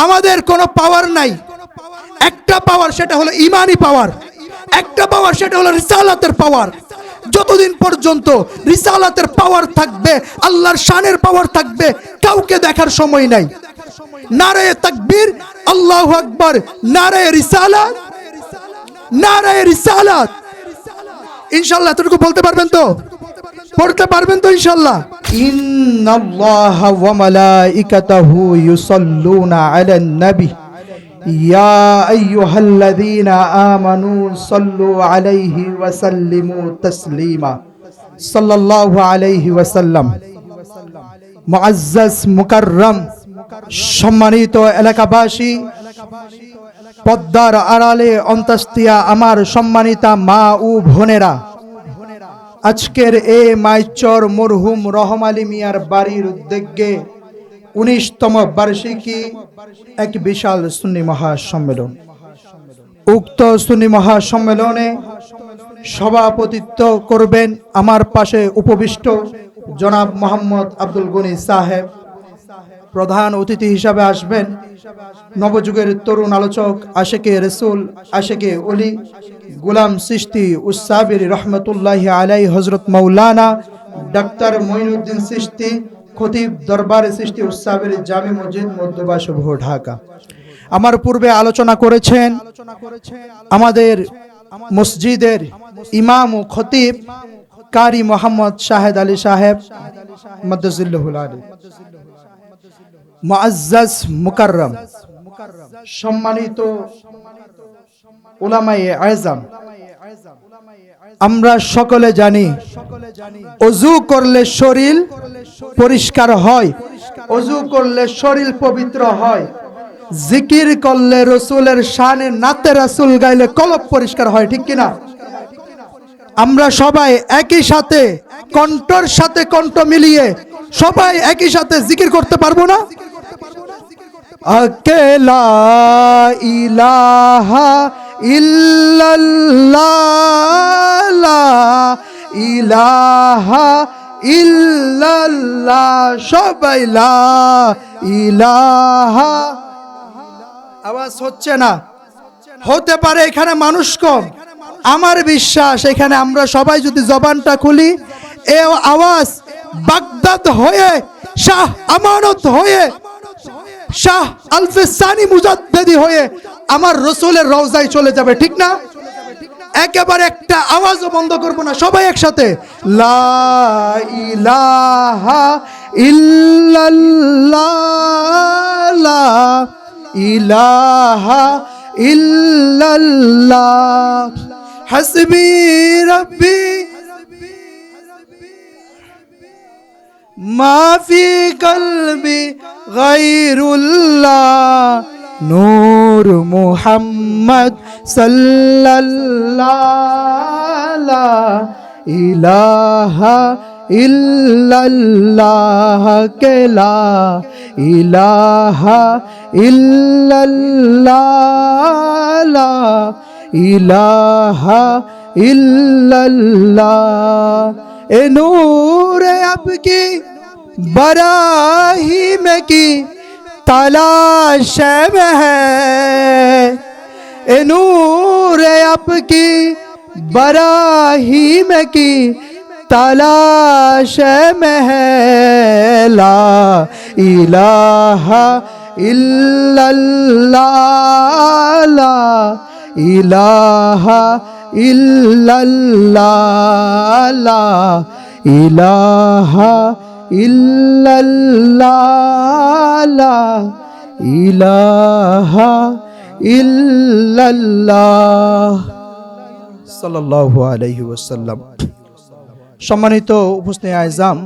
আমাদের কোনো পাওয়ার নাই, একটা পাওয়ার, সেটা হলো ইমানি পাওয়ার। একটা পাওয়ার, সেটা হলো রিসালাতের পাওয়ার। যতদিন পর্যন্ত রিসালাতের পাওয়ার থাকবে, আল্লাহর শানের পাওয়ার থাকবে, কাউকে দেখার সময় নাই। নারায়ে তাকবীর, আল্লাহু আকবার, নারায়ে রিসালাত, নারায়ে রিসালাত। ইনশাআল্লাহ এতটুকু বলতে পারবেন তো? পড়তে পারবেন তো ইনশাআল্লাহ? ইন্নাল্লাহা ওয়া মালাইকাতাহু ইউসাল্লুনা আলান নবী ইয়া আইয়ুহাল্লাযীনা আমানু সাল্লু আলাইহি ওয়া সাল্লিমু তাসলিমা সাল্লাল্লাহু আলাইহি ওয়া সাল্লাম। মুআজ্জাজ মুকাররম সম্মানিত এলাকাবাসী, পদ্মার আড়ালে অন্তস্তিয়া আমার সম্মানিতা মা ও বোনেরা, আজকের এই মাইচর মরহুম রহম আলী মিয়ার বাড়ির উদ্যোগে 19তম বার্ষিকী এক বিশাল সুন্নি মহাসম্মেলন। উক্ত সুন্নি মহাসম্মেলনে সভাপতিত্ব করবেন আমার পাশে উপবিষ্ট জনাব মোহাম্মদ আব্দুল গনি সাহেব। প্রধান অতিথি হিসাবে আসবেন নবযুগের তরুণ আলোচক, আশেকে রসুল, আশেকে ওলি, গুলাম চিশতি উসাবির রহমতুল্লাহি আলাইহি, হযরত মাওলানা ডাক্তার মঈনুদ্দিন চিশতি, খতিব দরবারে চিশতি উসাবির জামি মসজিদ মধ্যবা শুভ ঢাকা। আমার পূর্বে আলোচনা করেছেন আমাদের মসজিদের ইমাম ও খতিব কারি মোহাম্মদ শাহেদ আলী সাহেব মাদ্দাজিল্লাহুল আলী। মুআজ্জাজ মুকাররম সম্মানিত উলামায়ে আযম, আমরা সকলে জানি ওযু করলে শরীর পরিষ্কার হয়, ওযু করলে শরীর পবিত্র হয়, জিকির করলে রাসূলের শানে নাতে রাসূল গাইলে কলব পরিষ্কার হয়, ঠিক কিনা? আমরা সবাই একই সাথে কণ্ঠর সাথে কণ্ঠ মিলিয়ে সবাই একই সাথে জিকির করতে পারবো না? আকেলা ইলাহা ইল্লাল্লাহ, লা ইলাহা ইল্লাল্লাহ, সবাই লা ইলাহা। আওয়াজ হচ্ছে না? হতে পারে এখানে মানুষ কম, আমার বিশ্বাস এখানে আমরা সবাই যদি জবানটা খুলি, এ আওয়াজ বাগদাদ হয়ে, শাহ আমানত হয়ে, শাহ আলফেসানি মুজাদ্দিদি হয়ে আমার রাসূলের রওজায় চলে যাবে, ঠিক না? একেবারে একটা আওয়াজও বন্ধ করব না, সবাই একসাথে লা ইলাহা ইল্লাল্লাহ, লা ইলাহা ইল্লাল্লাহ, হাসবি রব্বি মা ফি কলবি গায়রুল্লাহ, নূর মুহাম্মদ সাল্লাল্লাহ, লা ইলাহা ইল্লাল্লাহ, কে লা ইলাহা ইল্লাল্লাহ, লা ইলাহা ইল্লাল্লাহ। এ নূরে আপকি बराही में की तलाश में है, ए नूर आपकी बराही में की तलाश में है, ला इलाहा इल्लल्लाह, ला इलाहा इल्लल्लाह, ला इलाहा ইল্লাল্লাহ, লা ইলাহা ইল্লাল্লাহ, সাল্লাল্লাহু আলাইহি ওয়াসাল্লাম। সম্মানিত উপস্থিত আযম,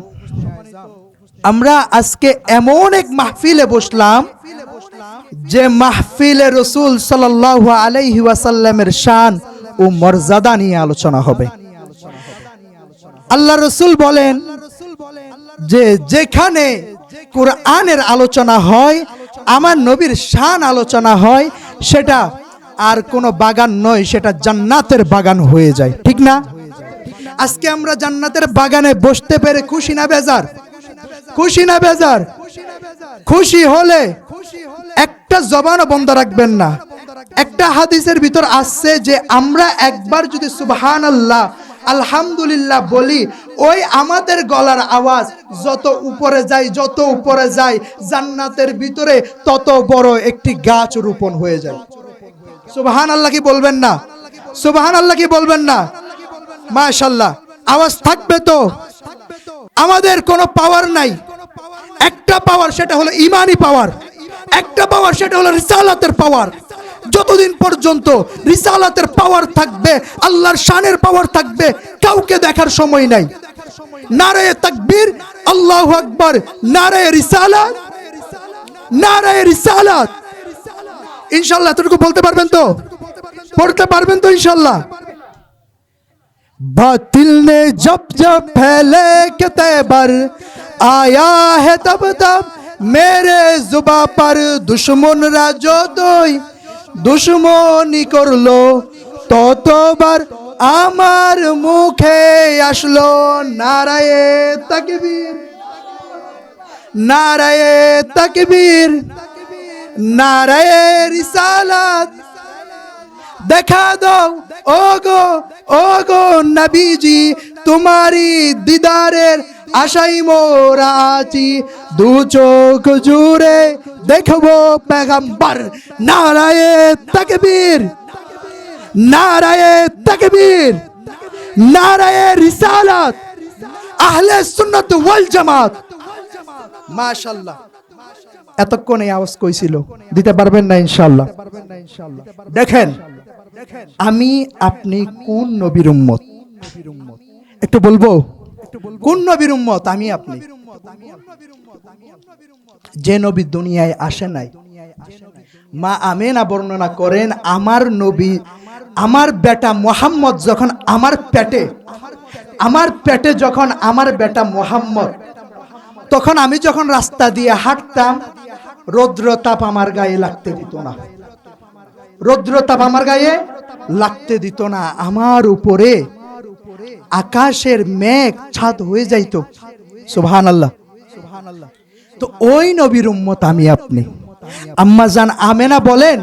আমরা আজকে এমন এক মাহফিলে বসলাম যে মাহফিলে রাসূল সাল্লাল্লাহু আলাইহি ওয়াসাল্লামের শান ও মর্যাদা নিয়ে আলোচনা হবে। আল্লাহ রাসূল বলেন যে যেখানে কোরআনের আলোচনা হয়, আমার নবীর শান আলোচনা হয়, সেটা আর কোনো বাগান নয়, সেটা জান্নাতের বাগান হয়ে যায়, ঠিক না? আজকে আমরা জান্নাতের বাগানে বসতে পেরে খুশি না বেজার? খুশি না বেজার? খুশি হলে একটা জবানও বন্ধ রাখবেন না। একটা হাদিসের ভিতর আসছে যে আমরা একবার যদি সুবহানাল্লাহ আলহামদুলিল্লাহ বলি, ওই আমাদের গলার আওয়াজ যত উপরে যায়, যত উপরে যায়, জান্নাতের ভিতরে তত বড় একটি গাছ রোপণ হয়ে যায়। সুবহানাল্লাহ কি বলবেন না? সুবহানাল্লাহ কি বলবেন না? মাশাআল্লাহ। আওয়াজ থাকবে তো? আমাদের কোনো পাওয়ার নাই, একটা পাওয়ার, সেটা হলো ইমানি পাওয়ার। একটা পাওয়ার, সেটা হলো রিসালাতের পাওয়ার। যতদিন পর্যন্ত রিসালাতের পাওয়ার থাকবে, আল্লাহর শানের পাওয়ার থাকবে, কাউকে দেখার সময় নাই। নারায়ে তাকবীর, আল্লাহু আকবার, নারায়ে রিসালাত, নারায়ে রিসালাত। ইনশাআল্লাহ এতটুকু বলতে পারবেন তো? পড়তে পারবেন তো ইনশাআল্লাহ? बातिल ने जब जब फैले के तैबर आया है तब तब मेरे जुबा पर दुश्मन राजो दोई दुश्मनी करलो ततोবার আমার মুখে আসলো নারায়ে তাকবীর, নারায়ে তাকবীর, নারায়ে রিসালাত। দেখা দাও ওগো নবীজি, তোমারি দিদারের আশাই মোরা আছি, দু চোখ জুড়ে দেখবো পেগম্বর। নারায়ে তাকবীর, নারায়ে তাকবীর, নারায়ে রিসালাত, আহলে সুন্নাত ওয়াল জামাত। মাশাআল্লাহ। এতক্ষণ এই আওয়াজ কইছিল, দিতে পারবেন না ইনশাআল্লাহ? দেখেন আমি আপনি কোন নবীর উম্মত, একটু বলবো কোন নবীর উম্মত? আমি আপনি যে নবী দুনিয়ায় আসে নাই। মা আমেনা বর্ণনা করেন, আমার নবী, আমার বেটা মুহাম্মদ যখন আমার পেটে যখন আমার বেটা মুহাম্মদ, তখন আমি যখন রাস্তা দিয়ে হাঁটতাম, রৌদ্রতাপ আমার গায়ে লাগতে দিত না, রৌদ্রতাপ আমার গায়ে লাগতে দিত না। আমার উপরে আকাশের মেঘ ছাদ হয়ে যাইতো। সুবহানাল্লাহ। তো ওই নবীর উম্মত আমি আপনি। আম্মা জান আমেনা বলেন,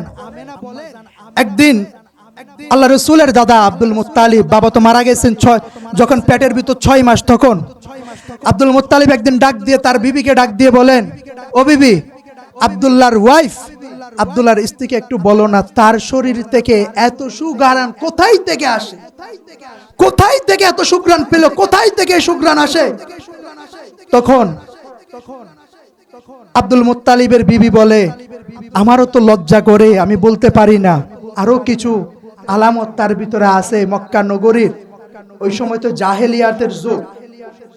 একদিন আল্লাহ রসুলের দাদা আব্দুল মুত্তালিব, বাবা তো মারা গেছেন যখন পেটের ভিতর 6 মাস, তখন আব্দুল মুত্তালিব একদিন ডাক দিয়ে তার বিবিকে ডাক দিয়ে বলেন, ও বিবি, আব্দুল্লাহর ওয়াইফ, আব্দুল্লাহর স্ত্রীকে একটু বলো না, তার শরীর থেকে এত সুঘ্রাণ কোথায় থেকে আসে? কোথায় থেকে এত সুঘ্রাণ পেল? কোথায় থেকে সুঘ্রাণ আসে? তখন আব্দুল মুত্তালিবের বিবি বলে, আমারও তো লজ্জা করে, আমি বলতে পারি না। আরো কিছু আলামত তার ভিতরে আছে। মক্কা নগরীর ওই সময় তো জাহেলিয়াতের যুগ,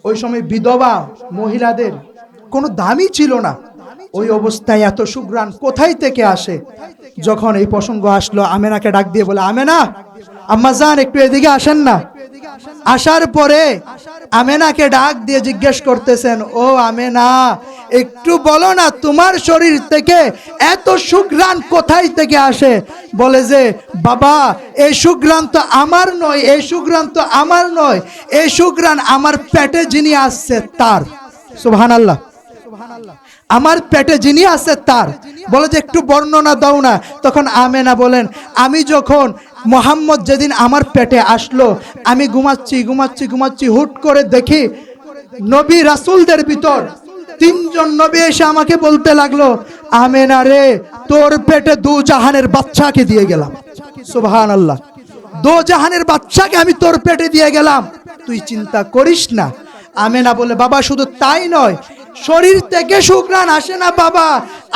ওই সময় বিধবা মহিলাদের কোনো দামই ছিল না। ওই অবস্থায় এত সুঘ্রাণ কোথায় থেকে আসে? যখন এই প্রসঙ্গ আসলো, আমেনাকে ডাক দিয়ে বলে, আমেনা, আম্মা জান একটু এদিকে আসেন না। আসার পরে আমেনাকে ডাক দিয়ে জিজ্ঞেস করতেছেন, ও আমেনা, একটু বলো না, তোমার শরীর থেকে এত সুঘ্রাণ কোথায় থেকে আসে? বলে যে, বাবা, এই সুঘ্রাণ তো আমার নয়, এই সুঘ্রাণ তো আমার নয়, এই সুঘ্রাণ আমার পেটে যিনি আসছে তার। সুবহানাল্লাহ। আমার পেটে যিনি আছে তার। বলে যে একটু বর্ণনা দাও না। তখন আমেনা বলেন, আমি যখন মুহাম্মদ যেদিন আমার পেটে আসলো, আমি ঘুমাচ্ছি, হুট করে দেখি নবী রাসূলদের ভিতর 3 জন নবী এসে আমাকে বলতে লাগলো, আমেনা রে, তোর পেটে 2 জাহানের বাচ্চাকে দিয়ে গেলাম। সুবহানাল্লাহ। 2 জাহানের বাচ্চাকে আমি তোর পেটে দিয়ে গেলাম, তুই চিন্তা করিস না। আমেনা বলে, বাবা শুধু তাই নয়, শরীর থেকে সুঘ্রাণ আসে না বাবা,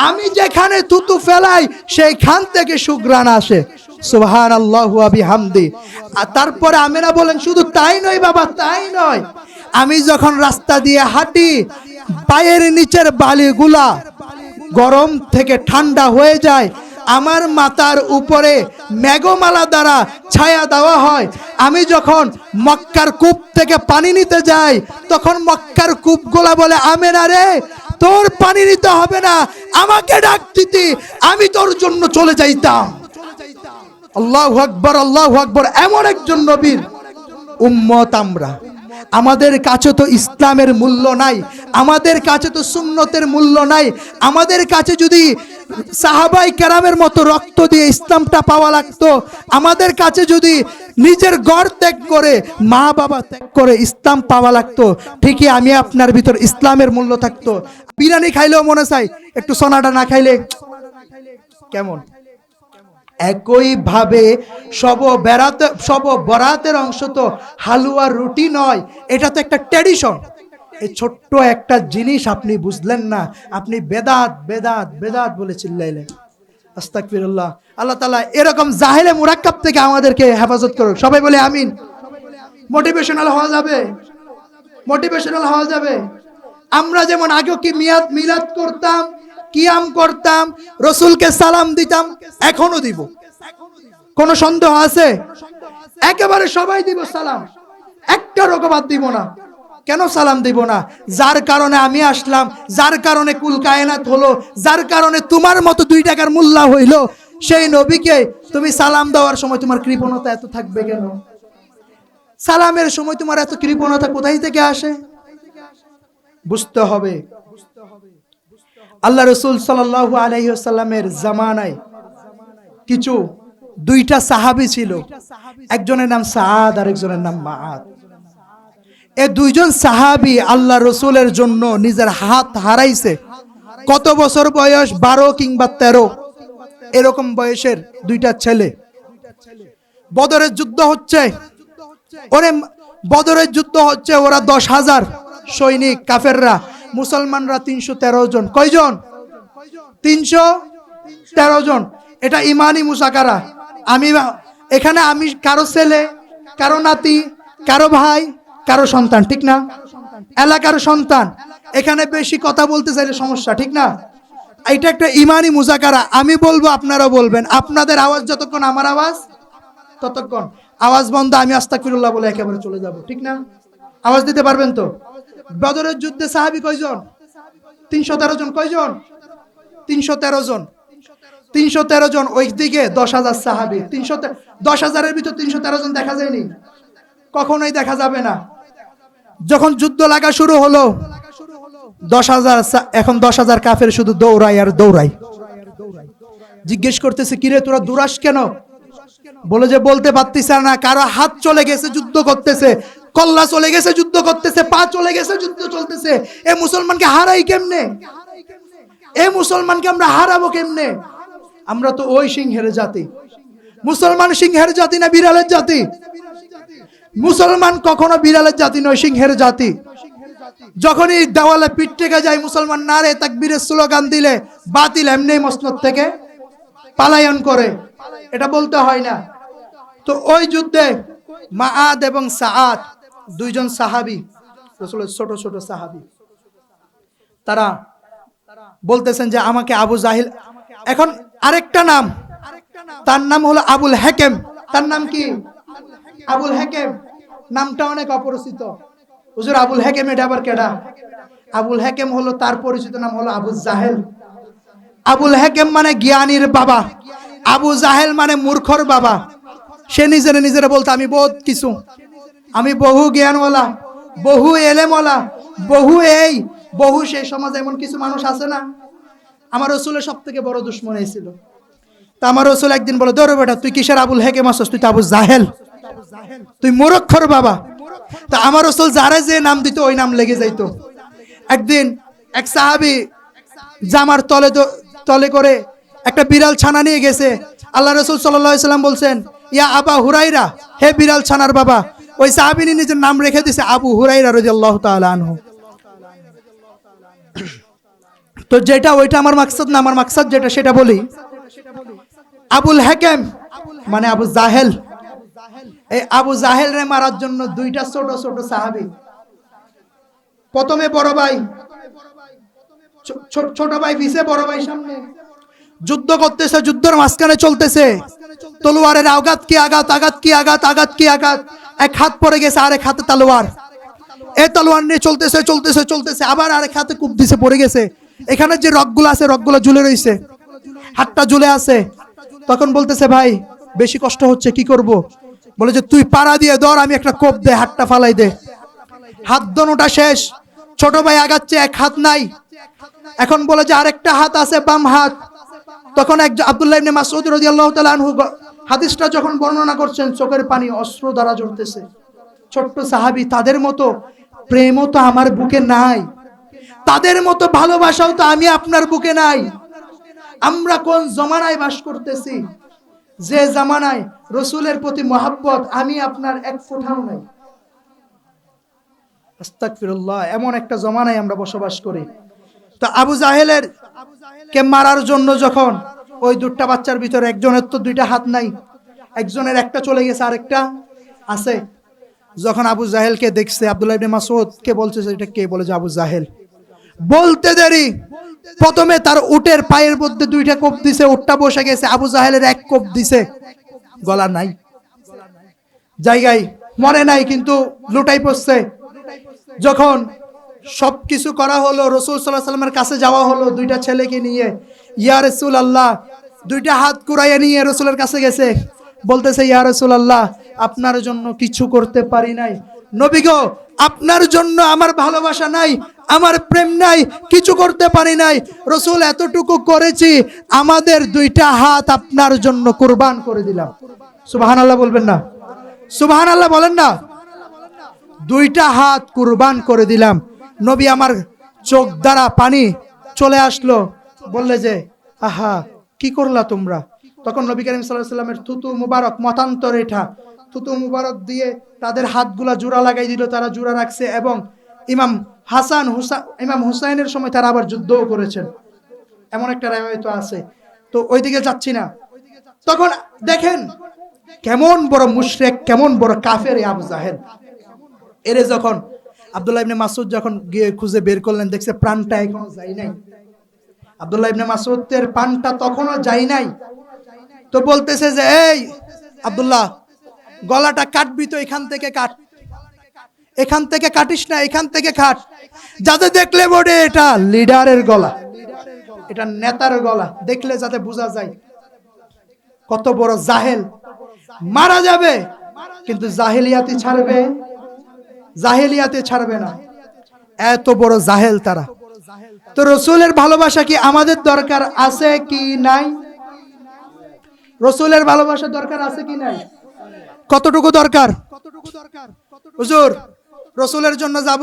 আমি যেখানে থুতু ফেলাই সেইখান থেকে সুঘ্রাণ আসে। সুবহানাল্লাহু ওয়া বিহামদি। আর তারপরে আমেনা বলেন, শুধু তাই নয় বাবা, তাই নয়, আমি যখন রাস্তা দিয়ে হাঁটি, পায়ের নিচের বালিগুলা গরম থেকে ঠান্ডা হয়ে যায়, আমার মাথার উপরে মেঘমালা দ্বারা ছায়া দেওয়া হয়। আমি যখন মক্কার কূপ থেকে পানি নিতে যাই, তখন মক্কার কূপগুলা বলে, আমেনা রে, তোর পানি নিতে হবে না, আমাকে ডাক দিতি, আমি তোর জন্য চলে যাইতাম। আল্লাহু আকবার, আল্লাহু আকবার। এমন একজন নবীর উম্মত আমরা। আমাদের কাছে তো ইসলামের মূল্য নাই, আমাদের কাছে তো সুন্নতের মূল্য নাই। আমাদের কাছে যদি সাহাবাই কেরামের মতো রক্ত দিয়ে ইসলামটা পাওয়া লাগতো, আমাদের কাছে যদি নিজের ঘর ত্যাগ করে মা বাবা ত্যাগ করে ইসলাম পাওয়া লাগতো, ঠিকই আমি আপনার ভিতর ইসলামের মূল্য থাকতো। বিরিয়ানি খাইলেও মনে চাই একটু সোনাটা না খাইলে কেমন। একইভাবে সব বরাতের অংশ তো হালুয়া রুটি নয়, এটা তো একটা ট্র্যাডিশন। এই ছোট্ট একটা জিনিস আপনি বুঝলেন না, আপনি বেদাত বেদাত বেদাত বলে চিল্লাইলেন। আস্তাগফিরুল্লাহ। আল্লাহ তাআলা এরকম জাহেলে মুরাক্কাব থেকে আমাদেরকে হেফাজত করুক। সবাই বলে আমিন। মোটিভেশনাল হওয়া যাবে, মোটিভেশনাল হওয়া যাবে। আমরা যেমন আগে কি মিলাদ করতাম, কিয়াম করতাম, রসুলকে সালাম দিতাম, এখনো দিব। কোন সন্দেহ আছে? একেবারে সবাই দিব সালাম, একটা রকবাদ দিব না। কেন সালাম দিব না? যার কারণে আমি আসলাম, যার কারণে কুল কায়নাত হলো, যার কারণে তোমার মতো 2 টাকার মোল্লা হইলো, সেই নবীকে তুমি সালাম দেওয়ার সময় তোমার কৃপণতা এত থাকবে কেন? সালামের সময় তোমার এত কৃপণতা কোথায় থেকে আসে? বুঝতে হবে। আল্লাহ রাসূল সাল্লাল্লাহু আলাইহি ওয়াসাল্লামের জামানায় কিছু 2টা সাহাবী ছিল, একজনের নাম সাআদ আর একজনের নাম মাআদ। এই 2 জন সাহাবী আল্লাহ রসুলের জন্য নিজের হাত হারাইছে। কত বছর বয়স? 12 কিংবা 13 এরকম বয়সের 2টা ছেলে। বদরের যুদ্ধ হচ্ছে, বদরের যুদ্ধ হচ্ছে, ওরা 10,000 সৈনিক কাফেররা, মুসলমানরা 313 জন। কয়জন? 313 জন। এটা ইমানি মুসাকারা। এখানে আমি কারো ছেলে, কারো নাতি, কারো ভাই, কারো সন্তান, ঠিক না? এলাকার সন্তান, এখানে বেশি কথা বলতে চাইলে সমস্যা, ঠিক না? এটা একটা ইমানি মুজাকারা। আমি বলবো, আপনারা বলবেন। আপনাদের আওয়াজ যতক্ষণ আমার আওয়াজ ততক্ষণ। আওয়াজ বন্ধ, আমি আস্তাগফিরুল্লাহ বলে একেবারে চলে যাব, ঠিক না? আওয়াজ দিতে পারবেন তো? বদরের যুদ্ধে সাহাবী কয়জন? 313 জন। কয়জন? 313 জন। 313 জন। ওইদিকে 10,000 সাহাবী। 10,000-এর ভিতর 313 জন দেখা যায়নি, কখনোই দেখা যাবে না। যখন যুদ্ধ লাগা শুরু হলো, 10,000, এখন 10,000 কাফের শুধু দৌড়ায় আর দৌড়ায়। জিজ্ঞেস করতেছে, কিরে তোরা দৌড়াস কেন? বলে যে বলতে পারতিস না। কারো হাত চলে গেছে, যুদ্ধ করতেছে, কল্লা চলে গেছে, যুদ্ধ করতেছে, পা চলে গেছে, যুদ্ধ চলতেছে। এ মুসলমানকে হারাই কেমনে? এ মুসলমানকে আমরা হারাবো কেমনে? আমরা তো ওই সিংহের জাতি। মুসলমান সিংহের জাতি না বিড়ালের জাতি? মুসলমান কখনো বিড়ালের জাতি নয়, সিংহের জাতি। যখনই দেওয়ালে পিঠ থেকে যায়, মুসলমান নারে তাকবীরের স্লোগান দিলে বাতিল এমনি মসনদ থেকে পালায়ন করে, এটা বলতে হয় না। তো ওই যুদ্ধে মাআদ এবং সাআদ 2 জন সাহাবী, রাসূলের ছোট ছোট সাহাবী, তারা বলতেছেন যে আমাকে আবু জাহিল। এখন আরেকটা নাম, তার নাম হলো আবুল হাকেম। তার নাম কি? আবুল হাকেম। নামটা অনেক অপরিচিত। হুজুর আবুল হাকেম এটা আবার কেডা? আবুল হাকেম হলো, তার পরিচিত নাম হলো আবু জাহেল। আবুল হাকেম মানে জ্ঞানীর বাবা, আবু জাহেল মানে মূর্খর বাবা। সে নিজেরা বলতো আমি বহুত কিছু, আমি বহু জ্ঞানওয়ালা, বহু এলেমওয়ালা, বহু সেই সমাজে এমন কিছু মানুষ আছে না। আমার রাসূলের সবথেকে বড় দুশমন এই ছিল। তা আমার রাসূল একদিন বলে, দৌড় বেটা, তুই কিসের আবুল হাকেম আসছিস? তুই তো আবু জাহেল, তুই মূর্খর বাবা। তা আমার রাসূল যারা যে নাম দিত ওই নাম লেগে যাইতো। একদিন এক সাহাবী জামার তলে করে একটা বিড়াল ছানা নিয়ে গেছে। আল্লাহ রাসূল সাল্লাল্লাহু আলাইহি সাল্লাম বলছেন, ইয়া আবা হুরাইরা, হে বিড়াল ছানার বাবা। ওই সাহাবী নিজের নাম রেখে দিয়েছে আবু হুরাইরা রাদিয়াল্লাহু তাআলা আনহু। তো যেটা ওইটা আমার মাকসাদ না, আমার মাকসাদ যেটা সেটা বলি। আবুল হাকেম মানে আবু জাহেল। এই আবু জাহেল রে মারার জন্য 2টা ছোট ছোট সাহাবী, প্রথমে বড় ভাই, ছোট ভাই পিছে, বড় ভাই সামনে, যুদ্ধ করতেছে। যুদ্ধের মাঝখানে চলতেছে, তলোয়ারের আঘাত কি আঘাত, আঘাত কি আঘাত, আঘাত কি আঘাত। এক হাত পড়ে গেছে, আরেক হাতে তলোয়ার। এই তলোয়ার নিয়ে চলতেছে, আবার আরেক হাতে কূপ দিছে, পড়ে গেছে। এখানে যে রগগুলো আছে, রগগুলো ঝুলে রইছে, হাতটা ঝুলে আছে। তখন বলতেছে, ভাই বেশি কষ্ট হচ্ছে, কি করব? বলে যে তুই পাড়া দিয়ে ধর, আমি একটা কোপ দে, হাতটা ফালাই দে। হাত দোনোটা শেষ। ছোট ভাই আগাচ্ছে, এক হাত নাই। এখন বলে যে আরেকটা হাত আছে, বাম হাত। তখন একজন আব্দুল্লাহ ইবনে মাসউদ রাদিয়াল্লাহু তাআলা আনহু হাদিসটা যখন বর্ণনা করছেন, চোখের পানি অশ্র দ্বারা ঝরতেছে। ছোট্ট সাহাবী, তাদের মতো প্রেমও তো আমার বুকে নাই, তাদের মতো ভালোবাসাও তো আমি আপনার বুকে নাই। আমরা কোন জমানায় বাস করতেছি, যে জামানায় রসুলের প্রতি মহাব্বত আমি আপনার এক ফোঁটাও নাই। আস্তাগফিরুল্লাহ, এমন একটা জমানায় আমরা বসবাস করি। তো আবু জাহেলের কে মারার জন্য যখন ওই দুটা বাচ্চার ভিতরে একজনের তো দুইটা হাত নাই, একজনের একটা চলে গেছে, আরেকটা আছে। যখন আবু জাহেলকে দেখছে, আব্দুল্লাহ ইবনে মাসউদ কে বলছে এটা কে, বলে যে আবু জাহেল। বলতে দেরি, প্রথমে তার উটের পায়ের মধ্যে দুইটা কোপ দিছে, উটটা বসে গেছে। আবু জাহেলের এক কোপ দিছে, গলা নাই, জায়গায় মরে নাই, কিন্তু লুটাই পড়ছে। যখন সবকিছু করা হলো, রাসূল সাল্লাল্লাহু আলাইহি ওয়াসাল্লামের কাছে যাওয়া হলো দুইটা ছেলেকে নিয়ে। ইয়া রাসূলুল্লাহ, দুইটা হাত কুড়াইয়া নিয়ে রাসূলের কাছে গেছে, বলতেছে ইয়া রাসূলুল্লাহ, আপনার জন্য কিছু করতে পারি নাই। নবী গো, আপনার জন্য আমার ভালোবাসা নাই, আমার প্রেম নাই, কিছু করতে পারি নাই। রাসূল, এতটুকু করেছি, আমাদের দুইটা হাত আপনার জন্য কুরবান করে দিলাম। সুবহানাল্লাহ বলবেন না? সুবহানাল্লাহ বলেন না? দুইটা হাত কুরবান করে দিলাম। নবী আমার চোখ দ্বারা পানি চলে আসলো, বললে যে আহা, কি করলা তোমরা? তখন নবী করিম সাল্লাল্লাহু আলাইহি ওয়াসাল্লামের থুতু মুবারক, মতান্তর এটা, থুতু মুবারক দিয়ে তাদের হাতগুলা জোড়া লাগাই দিল, তারা জোড়া রাখছে। এবং ইমাম হুসাইনের সময় তারা আবার যুদ্ধও করেছেন, এমন একটা রায়ত আছে। তো ওইদিকে যাচ্ছি না। তখন দেখেন কেমন বড় মুশরিক, কেমন বড় কাফের আবু জাহেল। এরে যখন আব্দুল্লাহ ইবনে মাসউদ যখন গিয়ে খুঁজে বের করলেন, দেখছে প্রাণটা এখনো যায় নাই। আব্দুল্লাহ ইবনে মাসউদের প্রাণটা তখনও যায় নাই। তো বলতেছে যে এই আব্দুল্লাহ, গলাটা কাটবি তো এখান থেকে কাট, এখান থেকে কাটিস না, এখান থেকে কাট। যাতে দেখলে বটে এটা লিডারের গলা, এটা নেতার গলা, দেখলে যাতে বোঝা যায় কত বড় জাহেল। মারা যাবে কিন্তু জাহেলিয়াতি ছাড়বে, জাহেলিয়াতে ছাড়বে না, এত বড় জাহেল তারা। তো রসুলের ভালোবাসা কি আমাদের দরকার আছে কি নাই? রসুলের ভালোবাসা দরকার আছে কি নাই? কতটুকু দরকার? হুজুর, রসুলের জন্য যাব,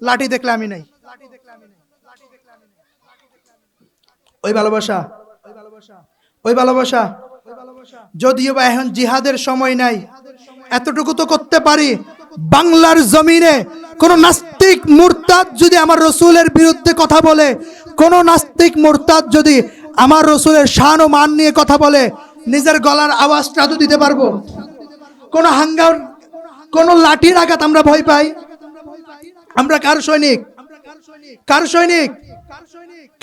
লাঠি দেখলে আমি নাই, ওই ভালোবাসা, ওই ভালোবাসা। যদিও বা এখন জিহাদের সময় নাই, এতটুকু তো করতে পারি, বাংলার জমিনে কোন নাস্তিক মুরতাদ যদি আমার রসুলের বিরুদ্ধে কথা বলে, কোন নাস্তিক মুরতাদ যদি আমার রসুলের শান ও মান নিয়ে কথা বলে, নিজের গলার আওয়াজটা তো দিতে পারবো। কোন হাঙ্গার, কোন লাঠির আঘাত আমরা ভয় পাই? আমরা কার সৈনিক? কার সৈনিক?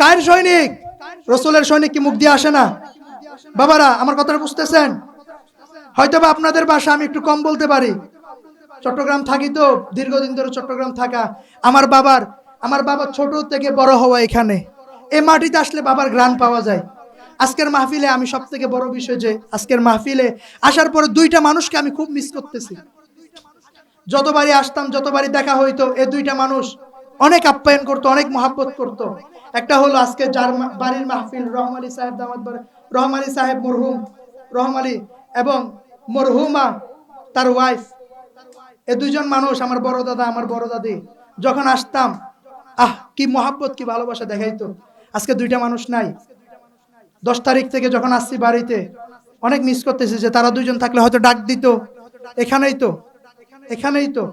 কার সৈনিক? রসুলের সৈনিক কি মুখ দিয়ে আসে না? বাবারা, আমার কথাটা বুঝতেছেন? হয়তোবা আপনাদের ভাষা আমি একটু কম বলতে পারি, চট্টগ্রাম থাকি তো, দীর্ঘদিন ধরে চট্টগ্রাম থাকা। আমার বাবার ছোট থেকে বড় হওয়া এখানে, এই মাটিতে আসলে বাবার ঘ্রাণ পাওয়া যায়। আজকের মাহফিলে আমি সব থেকে বড় বিষয় যে আজকের মাহফিলে আসার পরে দুইটা মানুষকে আমি খুব মিস করতেছি। যতবারই আসতাম, যতবারই দেখা হইতো, এই দুইটা মানুষ অনেক আপ্যায়ন করতো, অনেক মহাব্বত করতো। একটা হলো আজকে যার বাড়ির মাহফিল, রহম আলী সাহেব দামাত, রহম আলী সাহেব মরহুম, রহম আলী এবং মরহুমা তার ওয়াইফ, এই দুইজন মানুষ আমার বড় দাদা, আমার বড় দাদি। যখন আসতাম, কি মহাব্বত, কি ভালোবাসা দেখাইতো। আজকে দুইটা মানুষ নাই। 10 তারিখ থেকে যখন আসছি বাড়িতে, অনেক মিস করতেছি যে তারা দুইজন থাকলে হয়তো ডাক দিত, এখানেই তো, এখানেই তো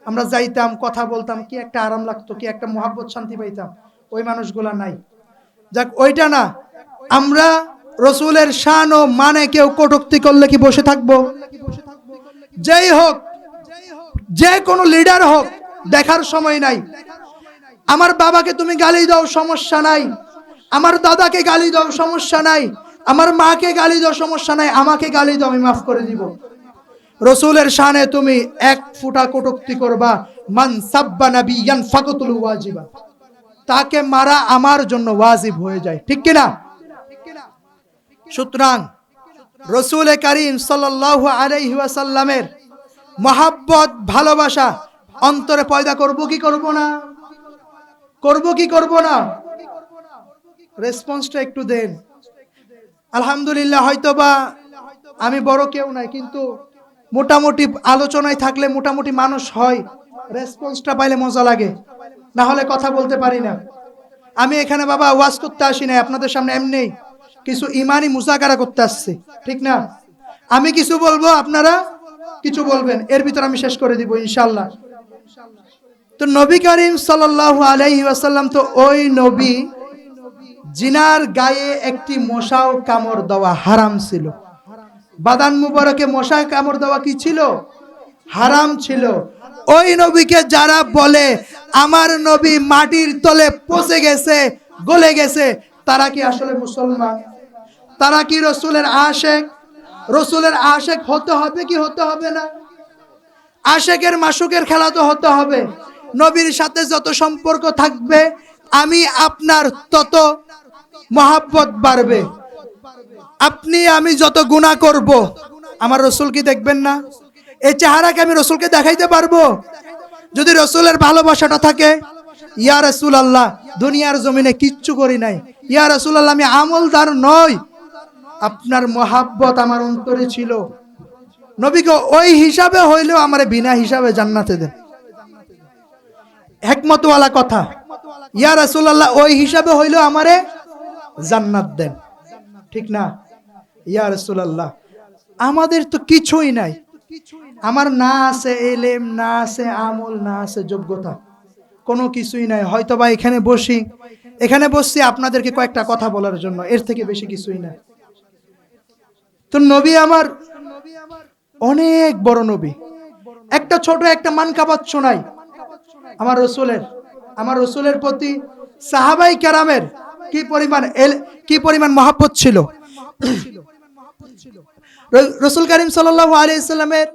আমরা যাইতাম, কথা বলতাম, কি একটা আরাম লাগতো, কি একটা মহাব্বত, শান্তি পাইতাম। ওই মানুষগুলা নাই। যাক, ওইটা না, আমরা রসুলের শান ও মানে কেউ কটূক্তি করলে কি বসে থাকবো? যেই হোক, যে কোনো লিডার হোক, দেখার সময় নাই। আমার বাবাকে তুমি গালি দাও, সমস্যা নাই। আমার দাদাকে গালি দাও, সমস্যা নাই। আমার মাকে গালি দাও, সমস্যা নাই। আমাকে গালি দাও, আমি মাফ করে দিব। রসুলের শানে তুমি এক ফুটা কটূক্তি করবা, মান সাব্বা নাবিয়ান ফাকাতুল ওয়াজিবা, তাকে মারা আমার জন্য ওয়াজিব হয়ে যায়, ঠিক কিনা? সুতরাং রসুল করিম সাল্লাল্লাহু আলাইহি ওয়াসাল্লামের মহাব্বত, ভালোবাসা অন্তরে পয়দা করব কি করব না? করব কি করব না? রেসপন্সটা একটু দেন। আলহামদুলিল্লাহ, হয়তোবা আমি বড় কেউ নাই, কিন্তু মোটামুটি আলোচনায় থাকলে মোটামুটি মানুষ হয়, রেসপন্সটা পাইলে মজা লাগে, না হলে কথা বলতে পারি না। আমি এখানে বাবা ওয়াজ করতে আসি নাই, আপনাদের সামনে এমনি কিছু ইমানি মুজাকারা করতে আসছি, ঠিক না? আমি কিছু বলবো, আপনারা কিছু বলবেন, এর ভিতর আমি শেষ করে দিব ইনশাআল্লাহ। তো নবী করিম সাল্লাল্লাহু আলাইহি ওয়াসাল্লাম তো ওই নবী জিনার গায়ে একটি মশাও কামড় দেওয়া হারাম ছিল। বাদান মুবারকে মশা কামড় দেওয়া কি ছিল? হারাম ছিল। ওই নবীকে যারা বলে আমার নবী মাটির তলে পচে গেছে, গলে গেছে, তারা কি আসলে মুসলমান? তারা কি রসুলের আশেক? রসুলের আশেক হতে হবে কি হতে হবে না? আশেকের মাসুকের খেলা তো হতে হবে। নবীর সাথে যত সম্পর্ক থাকবে, আমি আপনার তত মহাব্বত বাড়বে। আপনি আমি যত গুনাহ করব, আমার রসুল কি দেখবেন না? এই চেহারাকে আমি রসুলকে দেখাইতে পারবো? যদি রসুলের ভালোবাসাটা থাকে, ইয়া রাসূলুল্লাহ দুনিয়ার জমিনে কিচ্ছু করি নাই, ইয়া রাসূলুল্লাহ আমি আমলদার নই, আপনার মহাব্বত আমার অন্তরে ছিল, নবীকে ওই হিসাবে হইলেও আমারে বিনা হিসাবে জান্নাতে দেন। হিকমতওয়ালা কথা, ইয়া রাসূলুল্লাহ ওই হিসাবে হইলেও আমারে জান্নাত দেন, ঠিক না? ইয়া রাসূলুল্লাহ আমাদের তো কিছুই নাই, আমার না আছে ইলম, না আছে আমল, না আছে যোগ্যতা, কোনো কিছুই নাই। হয়তো বা এখানে বসছি আপনাদেরকে কয়েকটা কথা বলার জন্য, এর থেকে বেশি কিছুই না। তো নবী আমার অনেক বড় নবী। একটা ছোট একটা মানকাবাত শোনাই আমার রসুলের প্রতি সাহাবাই কেরামের কি পরিমাণ মহব্বত ছিল। রসুল করিম সাল্লাল্লাহু আলাইহি ওয়াসাল্লামের